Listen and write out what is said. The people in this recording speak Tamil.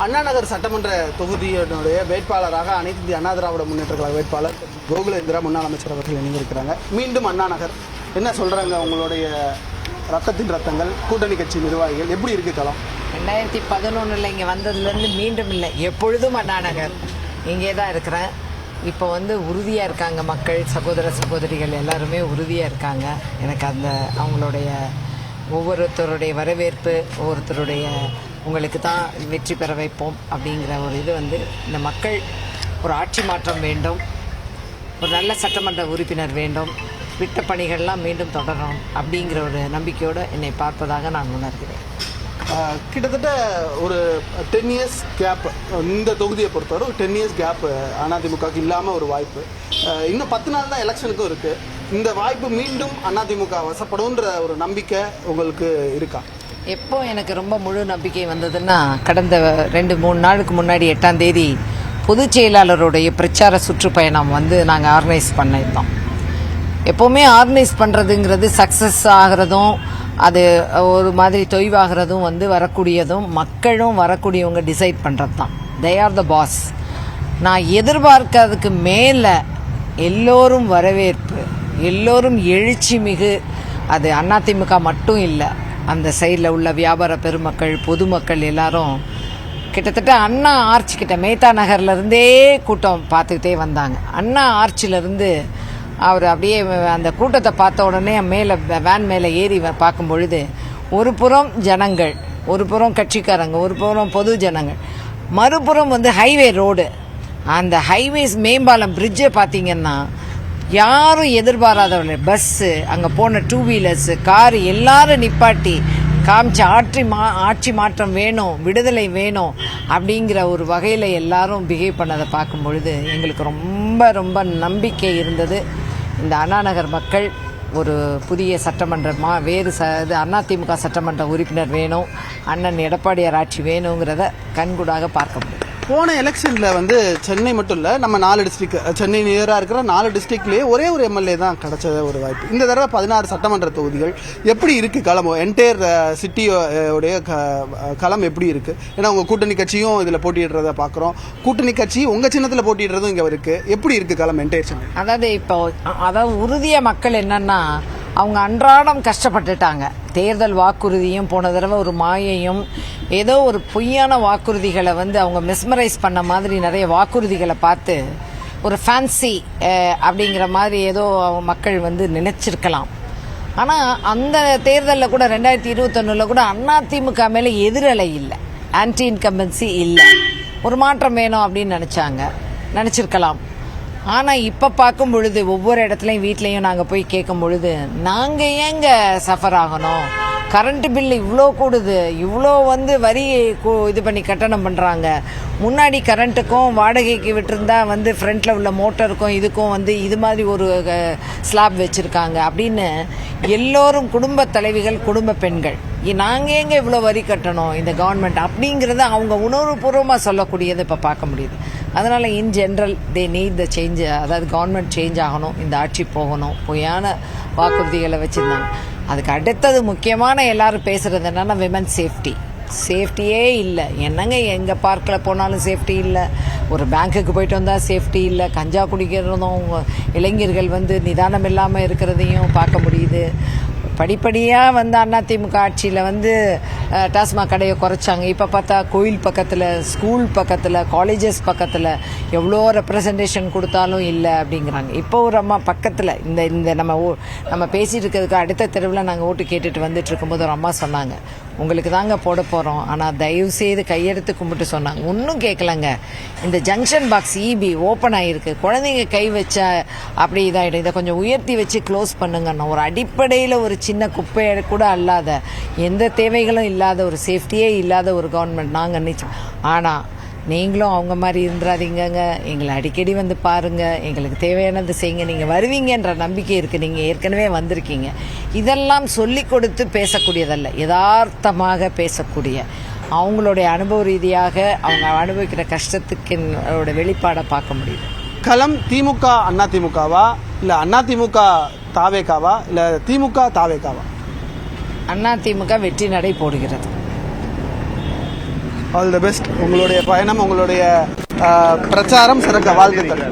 அண்ணா நகர் சட்டமன்ற தொகுதியினுடைய வேட்பாளராக அனைத்து இந்திய அண்ணா திராவிட முன்னேற்ற கழக வேட்பாளர் கோகுலேந்திரா முன்னாள் அமைச்சர் அவர்கள் இணைந்திருக்கிறாங்க. மீண்டும் அண்ணா நகர் என்ன சொல்றாங்க? உங்களுடைய ரத்தத்தின் ரத்தங்கள் கூட்டணி கட்சி நிர்வாகிகள் எப்படி இருக்கு களம்? 2011 இங்கே வந்ததுலேருந்து மீண்டும் இல்லை, எப்பொழுதும் அண்ணா நகர் இங்கே தான் இருக்கிறேன். இப்போ உறுதியாக இருக்காங்க மக்கள், சகோதர சகோதரிகள் எல்லாருமே உறுதியாக இருக்காங்க. எனக்கு அவங்களுடைய ஒவ்வொருத்தருடைய வரவேற்பு, ஒவ்வொருத்தருடைய உங்களுக்கு தான் வெற்றி பெற வைப்போம் அப்படிங்கிற ஒரு இது இந்த மக்கள் ஒரு ஆட்சி மாற்றம் வேண்டும், ஒரு நல்ல சட்டமன்ற உறுப்பினர் வேண்டும், விட்ட பணிகள்லாம் மீண்டும் தொடரணும் அப்படிங்கிற ஒரு நம்பிக்கையோடு என்னை பார்ப்பதாக நான் உணர்கிறேன். கிட்டத்தட்ட ஒரு 10 years கேப் இந்த தொகுதியை பொறுத்தவரை ஒரு 10 years கேப் அதிமுகவுக்கு இல்லாமல் ஒரு வாய்ப்பு. இன்னும் 10 நாள் தான் எலெக்ஷனுக்கும் இருக்குது. இந்த வாய்ப்பு மீண்டும் அதிமுக வசப்படும்ன்ற ஒரு நம்பிக்கை உங்களுக்கு இருக்கா? எப்போ எனக்கு ரொம்ப முழு நம்பிக்கை வந்ததுன்னா, கடந்த 2-3 நாளுக்கு முன்னாடி 8ஆம் தேதி பொதுச் செயலாளருடைய பிரச்சார சுற்றுப்பயணம் நாங்கள் ஆர்கனைஸ் பண்ணியிருந்தோம். எப்போவுமே ஆர்கனைஸ் பண்ணுறதுங்கிறது சக்ஸஸ் ஆகிறதும் அது ஒரு மாதிரி தொய்வாகிறதும் வரக்கூடியதும் மக்களும் வரக்கூடியவங்க டிசைட் பண்ணுறது தான். They are the boss. நான் எதிர்பார்க்கறதுக்கு மேலே எல்லோரும் வரவேற்பு, எல்லோரும் எழுச்சி மிகு. அது அதிமுக மட்டும் இல்லை, அந்த சைடில் உள்ள வியாபார பெருமக்கள், பொதுமக்கள் எல்லாரும் கிட்டத்தட்ட அண்ணா ஆர்ச்சிக்கிட்ட மேத்தா நகர்லேருந்தே கூட்டம் பார்த்துக்கிட்டே வந்தாங்க. அண்ணா ஆர்ச்சிலேருந்து அவர் அப்படியே அந்த கூட்டத்தை பார்த்த உடனே மேலே வேன் மேலே ஏறி பார்க்கும் பொழுது ஒரு புறம் ஜனங்கள், ஒரு புறம் கட்சிக்காரங்க, ஒரு புறம் பொது ஜனங்கள், மறுபுறம் ஹைவே ரோடு, அந்த ஹைவேஸ் மேம்பாலம் பிரிட்ஜை பார்த்தீங்கன்னா யாரும் எதிர்பாராதவர்கள் பஸ்ஸு, அங்கே போன 2 வீலர்ஸு, காரு எல்லாரும் நிப்பாட்டி காமிச்ச ஆட்சி மாற்றம் வேணும், விடுதலை வேணும் அப்படிங்கிற ஒரு வகையில் எல்லாரும் பிஹேவ் பண்ணதை பார்க்கும் பொழுது எங்களுக்கு ரொம்ப ரொம்ப நம்பிக்கை இருந்தது. இந்த அண்ணா நகர் மக்கள் ஒரு புதிய சட்டமன்றமாக வேறு அதிமுக சட்டமன்ற உறுப்பினர் வேணும், அண்ணன் எடப்பாடியார் ஆட்சி வேணுங்கிறத கண்கூடாக பார்க்க முடியும். போன எலெக்ஷனில் சென்னை மட்டும் இல்லை, நம்ம 4 டிஸ்ட்ரிக்ட், சென்னை நியராக இருக்கிற 4 டிஸ்ட்ரிக்ட்லேயே ஒரே ஒரு எம்எல்ஏ தான் கிடைச்ச ஒரு வாய்ப்பு. இந்த தடவை 16 சட்டமன்ற தொகுதிகள் எப்படி இருக்குது களம்? என்டையர் சிட்டியோடைய களம் எப்படி இருக்குது? ஏன்னா உங்கள் கூட்டணி கட்சியும் இதில் போட்டியிடுறத பார்க்குறோம், கூட்டணி கட்சி உங்கள் சின்னத்தில் போட்டியிடுறதும் இங்கே இருக்குது. எப்படி இருக்குது களம் என்டையர் சென்னை? அதாவது உறுதியாக மக்கள் என்னன்னா, அவங்க அன்றாடம் கஷ்டப்பட்டுட்டாங்க. தேர்தல் வாக்குறுதியும் போன தடவை ஒரு மாயையும், ஏதோ ஒரு பொய்யான வாக்குறுதிகளை அவங்க மெஸ்மரைஸ் பண்ண மாதிரி நிறைய வாக்குறுதிகளை பார்த்து ஒரு ஃபேன்சி அப்படிங்கிற மாதிரி ஏதோ மக்கள் நினைச்சிருக்கலாம். ஆனால் அந்த தேர்தலில் கூட 2021 கூட அதிமுக மேலே எதிரலை இல்லை, ஆன்டி இன்கம்பன்சி இல்லை, ஒரு மாற்றம் வேணும் அப்படின்னு நினச்சிருக்கலாம். ஆனால் இப்போ பார்க்கும் பொழுது ஒவ்வொரு இடத்துலையும் வீட்லேயும் நாங்கள் போய் கேட்கும் பொழுது, நாங்கள் ஏங்க சஃபர் ஆகணும்? கரண்ட் பில்லு இவ்வளோ கூடுது, இவ்வளோ வரி இது பண்ணி கட்டணம் பண்ணுறாங்க. முன்னாடி கரண்ட்டுக்கும் வாடகைக்கு விட்டுருந்தா ஃப்ரண்ட்டில் உள்ள மோட்டருக்கும் இதுக்கும் இது மாதிரி ஒரு ஸ்லாப் வச்சுருக்காங்க அப்படின்னு எல்லோரும் குடும்ப தலைவிகள், குடும்ப பெண்கள், நாங்கள் எங்கே இவ்வளோ வரி கட்டணும் இந்த கவர்மெண்ட் அப்படிங்கிறத அவங்க உணர்வுபூர்வமாக சொல்லக்கூடியதை இப்போ பார்க்க முடியுது. அதனால் in general they need the change. அதாவது கவர்மெண்ட் சேஞ்ச் ஆகணும், இந்த ஆட்சி போகணும். பொய்யான வாக்குறுதிகளை வச்சுருந்தாங்க. அதுக்கு அடுத்தது முக்கியமான எல்லாரும் பேசுகிறது என்னென்னா விமன் சேஃப்டியே இல்லை. என்னங்க எங்கே பார்க்கில் போனாலும் சேஃப்டி இல்லை, ஒரு பேங்க்குக்கு போயிட்டு வந்தால் சேஃப்டி இல்லை, கஞ்சா குடிக்கிறதும் இளைஞர்கள் நிதானம் இல்லாமல் இருக்கிறதையும் பார்க்க முடியுது. படிப்படியாக அதிமுக ஆட்சியில் டாஸ்மாக் கடையை குறைச்சாங்க. இப்போ பார்த்தா கோயில் பக்கத்தில், ஸ்கூல் பக்கத்தில், காலேஜஸ் பக்கத்தில் எவ்வளோ ரெப்ரசன்டேஷன் கொடுத்தாலும் இல்லை அப்படிங்கிறாங்க. இப்போ ஒரு அம்மா பக்கத்தில் இந்த நம்ம பேசிகிட்டு இருக்கிறதுக்கு அடுத்த தெருவில் நாங்கள் ஓட்டு கேட்டுட்டு வந்துட்டு இருக்கும்போது ஒரு அம்மா சொன்னாங்க, உங்களுக்கு தாங்க போட போகிறோம், ஆனால் தயவு செய்து கையெடுத்து கும்பிட்டு சொன்னாங்க. ஒன்றும் கேட்கலங்க, இந்த ஜங்ஷன் பாக்ஸ் இபி ஓப்பன் ஆகிருக்கு, குழந்தைங்க கை வச்சா அப்படி இதாகிடும், இதை கொஞ்சம் உயர்த்தி வச்சு க்ளோஸ் பண்ணுங்கன்னு. ஒரு அடிப்படையில் ஒரு சின்ன குப்பையை கூட அல்லாத, எந்த தேவைகளும் இல்லாத, ஒரு சேஃப்டியே இல்லாத ஒரு கவர்மெண்ட் நாங்கள் நிச்சயம். ஆனால் நீங்களும் அவங்க மாதிரி இருந்துடாதீங்க, எங்களை அடிக்கடி பாருங்கள், எங்களுக்கு தேவையானது செய்யுங்க, நீங்கள் வருவீங்கன்ற நம்பிக்கை இருக்குது, நீங்கள் ஏற்கனவே வந்திருக்கீங்க. இதெல்லாம் சொல்லி கொடுத்து பேசக்கூடியதல்ல, யதார்த்தமாக பேசக்கூடிய, அவங்களுடைய அனுபவ ரீதியாக அவங்க அனுபவிக்கிற கஷ்டத்துக்கு வெளிப்பாடை பார்க்க முடியுது. களம் திமுக அதிமுகவா, இல்லை அதிமுக தாவேகாவா, இல்லை திமுக தாவேகாவா? அதிமுக வெற்றி நடை போடுகிறது. All the best. உங்களுடைய பயணம், உங்களுடைய பிரச்சாரம் சிறக்க வாழ்த்துக்கள்.